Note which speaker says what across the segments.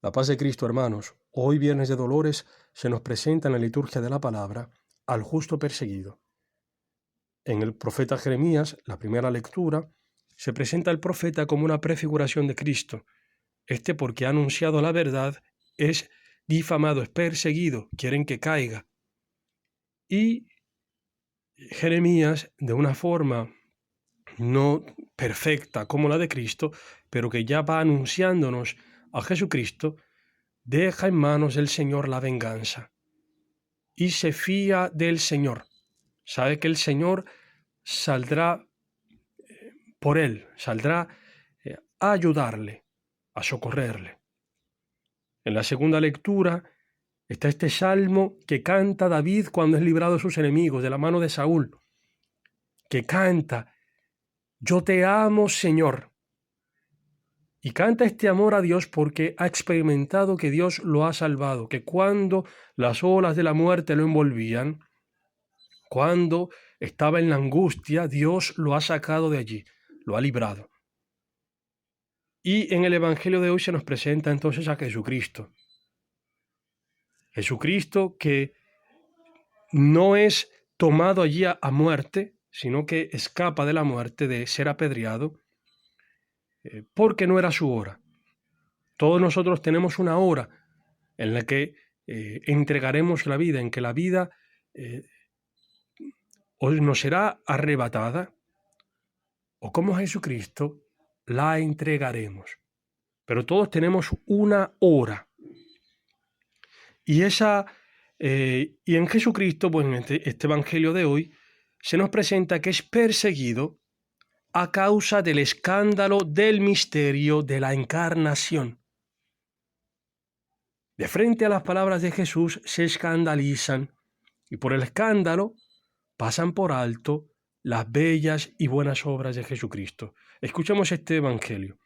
Speaker 1: La paz de Cristo, hermanos. Hoy, Viernes de Dolores, se nos presenta en la liturgia de la palabra al justo perseguido. En el profeta Jeremías, la primera lectura, se presenta al profeta como una prefiguración de Cristo. Porque ha anunciado la verdad, es difamado, es perseguido, quieren que caiga. Y Jeremías, de una forma no perfecta como la de Cristo, pero que ya va anunciándonos a Jesucristo, deja en manos del Señor la venganza y se fía del Señor. Sabe que el Señor saldrá por él, saldrá a ayudarle, a socorrerle. En la segunda lectura está este salmo que canta David cuando es librado de sus enemigos, de la mano de Saúl, que canta: yo te amo, Señor. Y canta este amor a Dios porque ha experimentado que Dios lo ha salvado, que cuando las olas de la muerte lo envolvían, cuando estaba en la angustia, Dios lo ha sacado de allí, lo ha librado. Y en el Evangelio de hoy se nos presenta entonces a Jesucristo. Jesucristo que no es tomado allí a muerte, sino que escapa de la muerte, de ser apedreado, porque no era su hora. Todos nosotros tenemos una hora en la que entregaremos la vida, en que la vida o nos será arrebatada, o como Jesucristo la entregaremos. Pero todos tenemos una hora. Y en Jesucristo, pues en este Evangelio de hoy, se nos presenta que es perseguido a causa del escándalo del misterio de la encarnación. De frente a las palabras de Jesús se escandalizan y por el escándalo pasan por alto las bellas y buenas obras de Jesucristo. Escuchemos este Evangelio.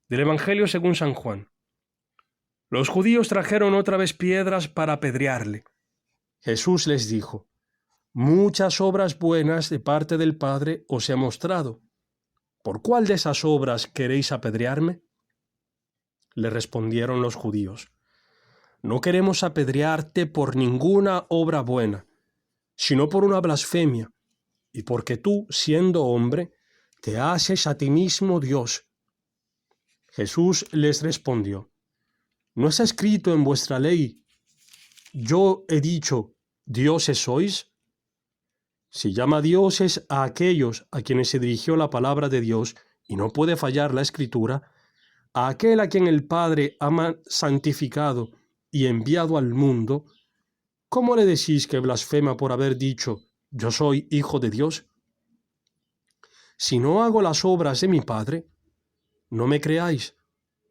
Speaker 1: Del Evangelio según San Juan. Los judíos trajeron otra vez piedras para apedrearle. Jesús les dijo: muchas obras buenas de parte del Padre os he mostrado. ¿Por cuál de esas obras queréis apedrearme? Le respondieron los judíos: no queremos apedrearte por ninguna obra buena, sino por una blasfemia, y porque tú, siendo hombre, te haces a ti mismo Dios. Jesús les respondió: ¿no está escrito en vuestra ley, yo he dicho, dioses sois? Si llama dioses a aquellos a quienes se dirigió la palabra de Dios, y no puede fallar la Escritura, a aquel a quien el Padre ha santificado y enviado al mundo, ¿cómo le decís que blasfema por haber dicho, yo soy hijo de Dios? Si no hago las obras de mi Padre, no me creáis,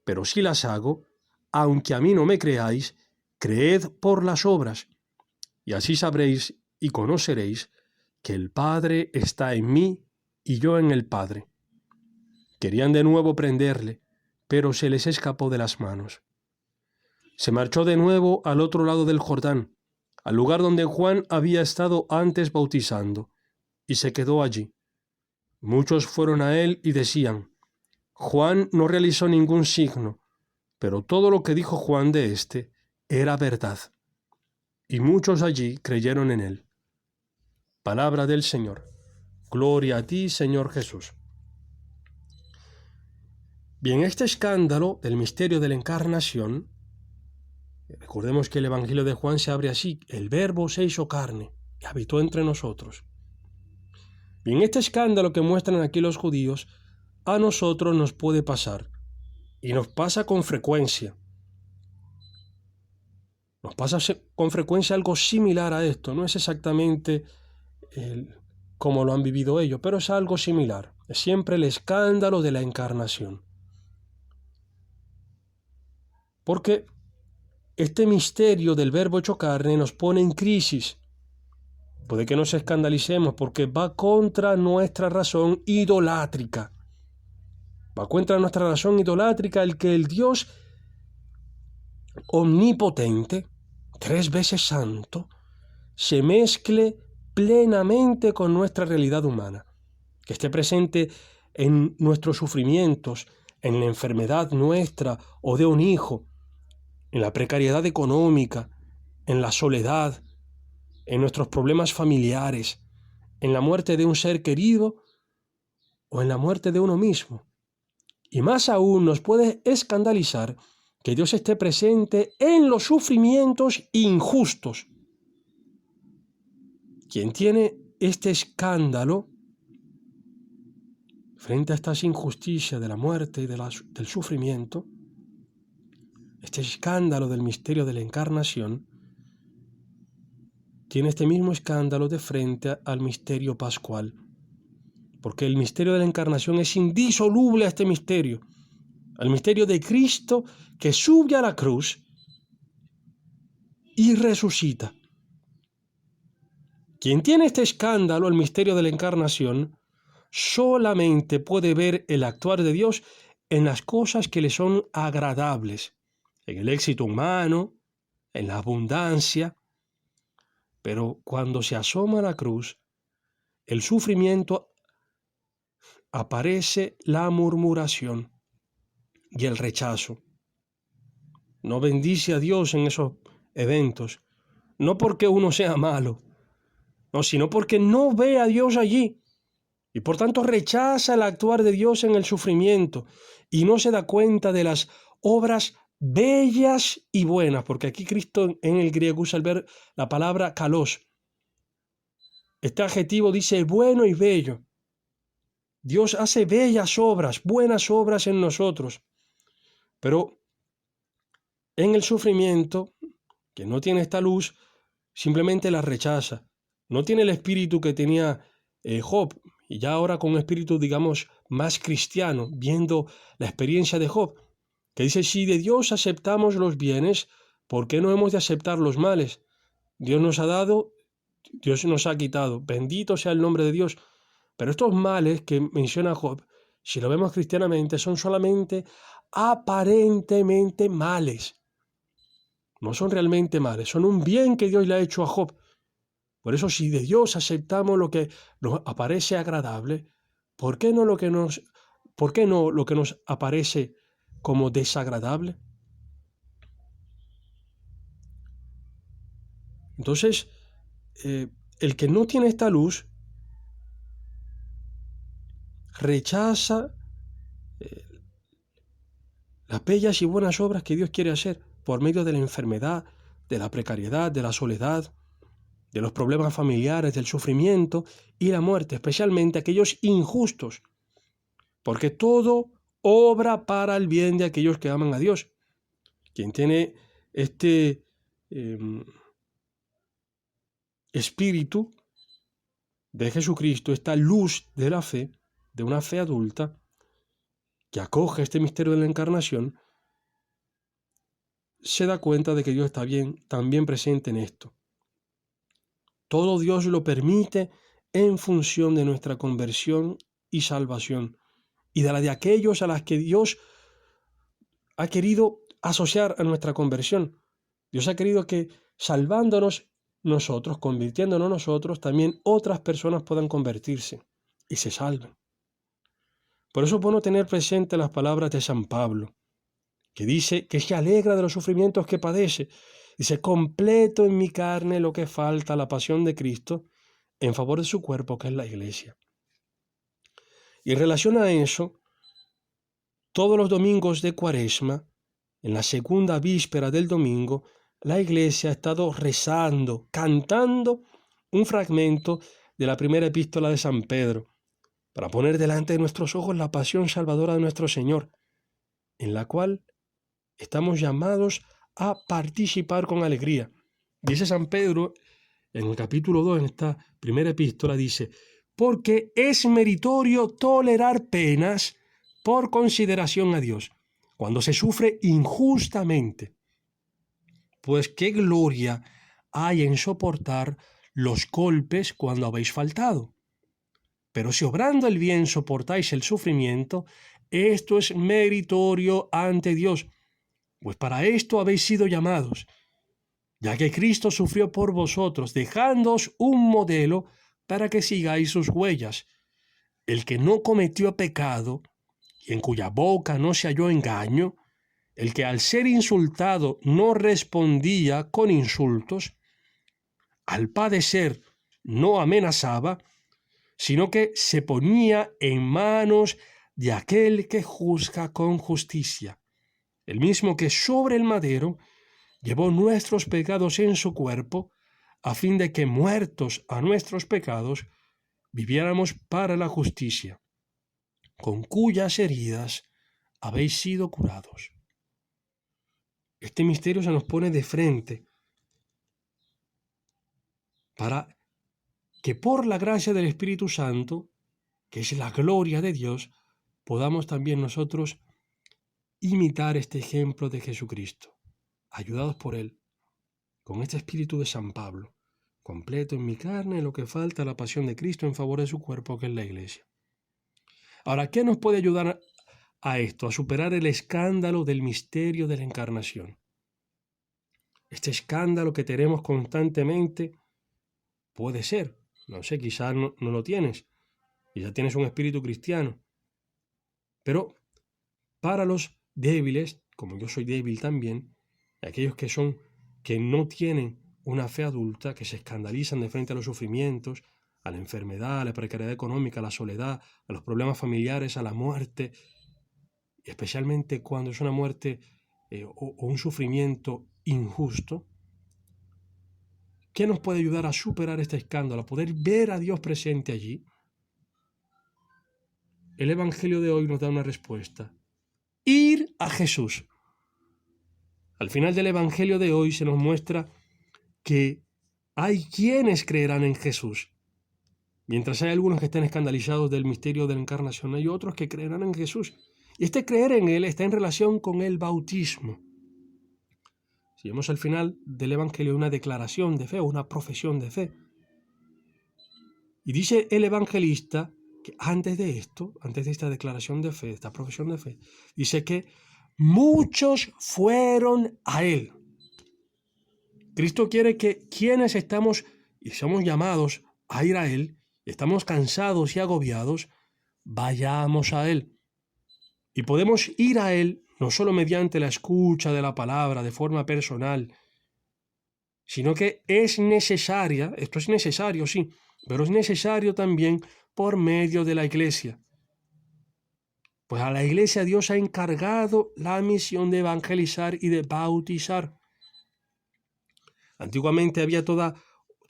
Speaker 1: pero si las hago, aunque a mí no me creáis, creed por las obras, y así sabréis y conoceréis que el Padre está en mí y yo en el Padre. Querían de nuevo prenderle, pero se les escapó de las manos. Se marchó de nuevo al otro lado del Jordán, al lugar donde Juan había estado antes bautizando, y se quedó allí. Muchos fueron a él y decían: Juan no realizó ningún signo, pero todo lo que dijo Juan de éste era verdad. Y muchos allí creyeron en él. Palabra del Señor. Gloria a ti, Señor Jesús. Bien, este escándalo del misterio de la encarnación, recordemos que el Evangelio de Juan se abre así: el Verbo se hizo carne y habitó entre nosotros. Bien, este escándalo que muestran aquí los judíos, a nosotros nos puede pasar, y nos pasa con frecuencia. Nos pasa con frecuencia algo similar a esto. No es exactamente como lo han vivido ellos, pero es algo similar. Es siempre el escándalo de la encarnación. Porque este misterio del Verbo hecho carne nos pone en crisis. Puede que nos escandalicemos porque va contra nuestra razón idolátrica. Va contra nuestra razón idolátrica el que el Dios omnipotente, 3 veces santo, se mezcle plenamente con nuestra realidad humana, que esté presente en nuestros sufrimientos, en la enfermedad nuestra o de un hijo, en la precariedad económica, en la soledad, en nuestros problemas familiares, en la muerte de un ser querido o en la muerte de uno mismo. Y más aún nos puede escandalizar que Dios esté presente en los sufrimientos injustos. Quien tiene este escándalo frente a estas injusticias de la muerte y del sufrimiento, este escándalo del misterio de la encarnación, tiene este mismo escándalo de frente al misterio pascual, porque el misterio de la encarnación es indisoluble a este misterio, al misterio de Cristo que sube a la cruz y resucita. Quien tiene este escándalo, el misterio de la encarnación, solamente puede ver el actuar de Dios en las cosas que le son agradables, en el éxito humano, en la abundancia. Pero cuando se asoma a la cruz, el sufrimiento, aparece la murmuración y el rechazo. No bendice a Dios en esos eventos, no porque uno sea malo, no, sino porque no ve a Dios allí y por tanto rechaza el actuar de Dios en el sufrimiento y no se da cuenta de las obras bellas y buenas, porque aquí Cristo en el griego usa la palabra kalos. Este adjetivo dice bueno y bello. Dios hace bellas obras, buenas obras en nosotros, pero en el sufrimiento, que no tiene esta luz, simplemente la rechaza. No tiene el espíritu que tenía Job, y ya ahora con un espíritu, digamos, más cristiano, viendo la experiencia de Job, que dice, si de Dios aceptamos los bienes, ¿por qué no hemos de aceptar los males? Dios nos ha dado, Dios nos ha quitado, bendito sea el nombre de Dios. Pero estos males que menciona Job, si lo vemos cristianamente, son solamente aparentemente males. No son realmente males, son un bien que Dios le ha hecho a Job. Por eso, si de Dios aceptamos lo que nos aparece agradable, ¿por qué no lo que nos aparece como desagradable? Entonces, el que no tiene esta luz rechaza las bellas y buenas obras que Dios quiere hacer por medio de la enfermedad, de la precariedad, de la soledad, de los problemas familiares, del sufrimiento y la muerte, especialmente aquellos injustos, porque todo obra para el bien de aquellos que aman a Dios. Quien tiene este espíritu de Jesucristo, esta luz de la fe, de una fe adulta, que acoge este misterio de la encarnación, se da cuenta de que Dios está también presente en esto. Todo Dios lo permite en función de nuestra conversión y salvación, y de la de aquellos a las que Dios ha querido asociar a nuestra conversión. Dios ha querido que salvándonos nosotros, convirtiéndonos nosotros, también otras personas puedan convertirse y se salven. Por eso es bueno tener presente las palabras de San Pablo, que dice que se alegra de los sufrimientos que padece. Dice, completo en mi carne lo que falta a la pasión de Cristo en favor de su cuerpo, que es la Iglesia. Y en relación a eso, todos los domingos de Cuaresma, en la segunda víspera del domingo, la Iglesia ha estado rezando, cantando un fragmento de la primera epístola de San Pedro, para poner delante de nuestros ojos la pasión salvadora de nuestro Señor, en la cual estamos llamados a participar con alegría. Dice San Pedro, en el capítulo 2, en esta primera epístola, dice, porque es meritorio tolerar penas por consideración a Dios, cuando se sufre injustamente. Pues qué gloria hay en soportar los golpes cuando habéis faltado. Pero si obrando el bien soportáis el sufrimiento, esto es meritorio ante Dios, pues para esto habéis sido llamados, ya que Cristo sufrió por vosotros, dejándoos un modelo para que sigáis sus huellas. El que no cometió pecado, y en cuya boca no se halló engaño, el que al ser insultado no respondía con insultos, al padecer no amenazaba, sino que se ponía en manos de aquel que juzga con justicia, el mismo que sobre el madero llevó nuestros pecados en su cuerpo, a fin de que, muertos a nuestros pecados, viviéramos para la justicia, con cuyas heridas habéis sido curados. Este misterio se nos pone de frente para que por la gracia del Espíritu Santo, que es la gloria de Dios, podamos también nosotros imitar este ejemplo de Jesucristo, ayudados por Él, con este espíritu de San Pablo, completo en mi carne lo que falta la pasión de Cristo en favor de su cuerpo, que es la Iglesia. Ahora, ¿qué nos puede ayudar a esto, a superar el escándalo del misterio de la encarnación? Este escándalo que tenemos constantemente puede ser, no sé, quizás no lo tienes, quizás tienes un espíritu cristiano, pero para los débiles, como yo soy débil también, aquellos que no tienen una fe adulta, que se escandalizan de frente a los sufrimientos, a la enfermedad, a la precariedad económica, a la soledad, a los problemas familiares, a la muerte, y especialmente cuando es una muerte o un sufrimiento injusto, ¿qué nos puede ayudar a superar este escándalo, a poder ver a Dios presente allí? El Evangelio de hoy nos da una respuesta. Ir a Jesús. Al final del Evangelio de hoy se nos muestra que hay quienes creerán en Jesús. Mientras hay algunos que estén escandalizados del misterio de la encarnación, hay otros que creerán en Jesús. Y este creer en Él está en relación con el bautismo. Si vemos al final del Evangelio una declaración de fe, una profesión de fe. Y dice el evangelista que antes de esto, antes de esta declaración de fe, esta profesión de fe, dice que muchos fueron a Él. Cristo quiere que quienes estamos y somos llamados a ir a Él, estamos cansados y agobiados, vayamos a Él. Y podemos ir a Él no solo mediante la escucha de la palabra de forma personal, sino que es necesaria, esto es necesario, sí, pero es necesario también por medio de la Iglesia. Pues a la Iglesia Dios ha encargado la misión de evangelizar y de bautizar. Antiguamente había todo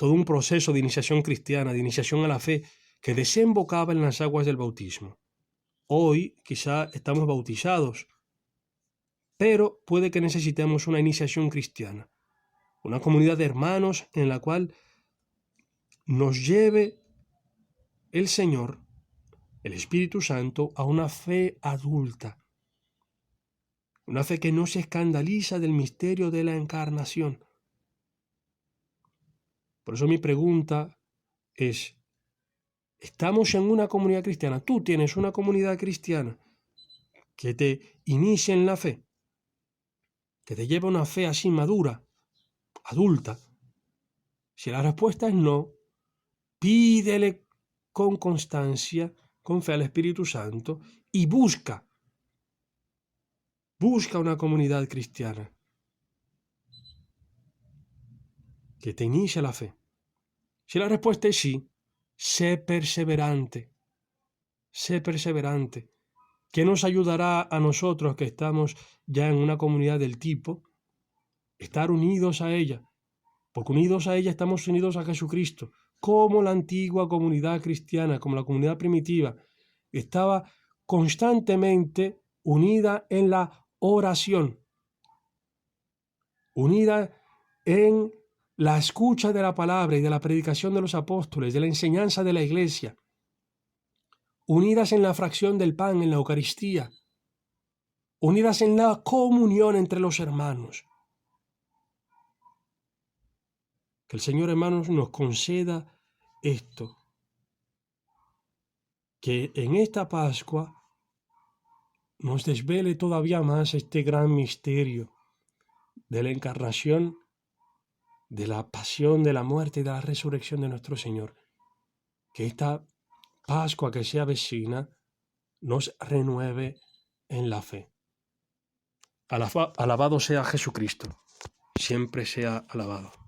Speaker 1: un proceso de iniciación cristiana, de iniciación a la fe, que desembocaba en las aguas del bautismo. Hoy quizá estamos bautizados, pero puede que necesitemos una iniciación cristiana, una comunidad de hermanos en la cual nos lleve el Señor, el Espíritu Santo, a una fe adulta, una fe que no se escandaliza del misterio de la encarnación. Por eso mi pregunta es, ¿estamos en una comunidad cristiana? ¿Tú tienes una comunidad cristiana que te inicie en la fe, que te lleve a una fe así madura, adulta? Si la respuesta es no, pídele con constancia, con fe al Espíritu Santo y busca una comunidad cristiana que te inicie la fe. Si la respuesta es sí, sé perseverante, que nos ayudará a nosotros que estamos ya en una comunidad del tipo, estar unidos a ella, porque unidos a ella estamos unidos a Jesucristo, como la antigua comunidad cristiana, como la comunidad primitiva, estaba constantemente unida en la oración, unida en la escucha de la palabra y de la predicación de los apóstoles, de la enseñanza de la Iglesia, unidas en la fracción del pan, en la Eucaristía, unidas en la comunión entre los hermanos. Que el Señor, hermanos, nos conceda esto, que en esta Pascua nos desvele todavía más este gran misterio de la encarnación, de la pasión, de la muerte y de la resurrección de nuestro Señor. Que esta Pascua que se avecina nos renueve en la fe. Alabado sea Jesucristo. Siempre sea alabado.